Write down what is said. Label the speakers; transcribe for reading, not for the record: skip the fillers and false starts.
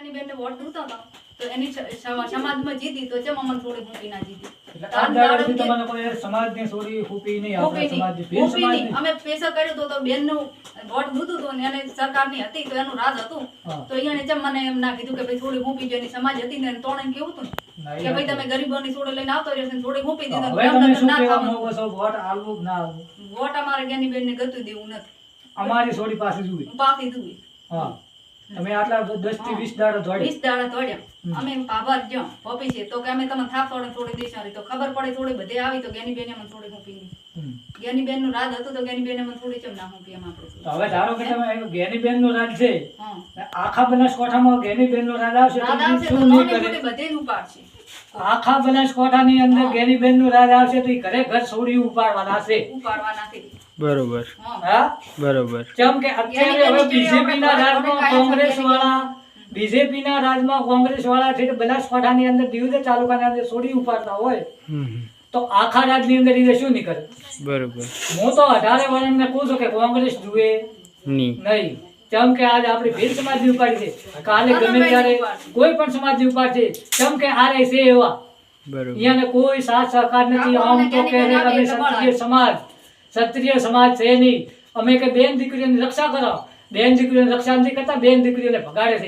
Speaker 1: જ્ઞાની બેનને વોટ દૂતો હતો તો એની સમાજમાં જીતી તો ચમ અમન થોડી મૂકી ના જીતી
Speaker 2: એટલે આ દાડાથી તમને કોઈ સમાજની છોડી ફૂપી નહીં, આપણા સમાજની ભીલ સમાજની.
Speaker 1: અમે પ્રેશર કર્યું તો બેનનું વોટ દૂતું હતું ને એને સરકારની હતી તો એનું રાજ હતું
Speaker 2: હા.
Speaker 1: તો અહીંયા ચમ મને એમ ના કીધું કે ભાઈ થોડી મૂકી જો એની સમાજ હતી ને તોણે કેવું હતું
Speaker 2: ના, એ
Speaker 1: કે ભાઈ
Speaker 2: વાત
Speaker 1: તમે ગરીબોની છોડે લઈને આવતો રહ્યો છે થોડી મૂકી દીધો
Speaker 2: હવે તમે શું કહેવા માંગો છો? વોટ આલવું કે ના આલવું?
Speaker 1: વોટ અમારે જ્ઞાની બેનને ગતું દેવું નથી
Speaker 2: અમારી છોડી પાસે જોઈએ.
Speaker 1: હું પાછી દઉં
Speaker 2: હા, તમે આટલા 10 થી 20 દાડા દોડ્યા.
Speaker 1: 20 દાડા દોડ્યા અમે પાવર જો પોપી છે તો કે અમે તમને થાપ થોડી દેશારી તો ખબર પડે થોડી બધે આવી તો જ્ઞાની બેને મને થોડી મૂકી નહીં
Speaker 2: હમ.
Speaker 1: જ્ઞાની બેન નું રાજ હતું તો જ્ઞાની બેને મને થોડી ચમ ના મૂકી એમ આપણે
Speaker 2: તો હવે ધારો કે તમે જ્ઞાનીબેન નું રાજ છે,
Speaker 1: હા
Speaker 2: આખા બનાસકાંઠામાં જ્ઞાનીબેન નું રાજ આવશે તો
Speaker 1: રાજ આવશે તો
Speaker 2: શું નહીં
Speaker 1: નોની
Speaker 2: કરે?
Speaker 1: મોટી બધે જ ઉપાડશે
Speaker 2: આખા બનાસકાંઠાની અંદર જ્ઞાનીબેન નું રાજ આવશે તો ઈ ઘરે ઘર છોડી ઉપાડવાના છે.
Speaker 1: ઉપાડવાના છે
Speaker 3: બરોબર
Speaker 1: હા
Speaker 2: હા,
Speaker 3: બરોબર
Speaker 2: કેમ કે અત્યારે હવે બીજેપી ના રાજમાં કોંગ્રેસ વાળા છે બનાસકાંઠાની અંદર દીવ તાલુકાની અંદર છોડી ઉપાડતા હોય તો આખા રાજની અંદર ઈ શું નહીં કરે?
Speaker 3: બરોબર
Speaker 2: હું તો 18 વર્ષને કહું છું કે કોંગ્રેસ જુએ
Speaker 3: ની
Speaker 2: નહીં. કેમ કે આજે આપણી ભીલ સમાજની ઉપાડી છે, કાલે ગમે ત્યારે કોઈ પણ સમાજની ઉપાડશે. કેમ કે આરે છે એવા
Speaker 3: બરોબર
Speaker 2: અહીંયાને કોઈ સાથ સહકાર નથી. આમ તો કહે છે કે અમે ક્ષત્રિય સમાજ છે નહીં, અમે કે બેન દીકરીઓની રક્ષા કરો. બેન દીકરીઓની રક્ષા નથી કરતા, બેન દીકરીઓને ભગાડે છે.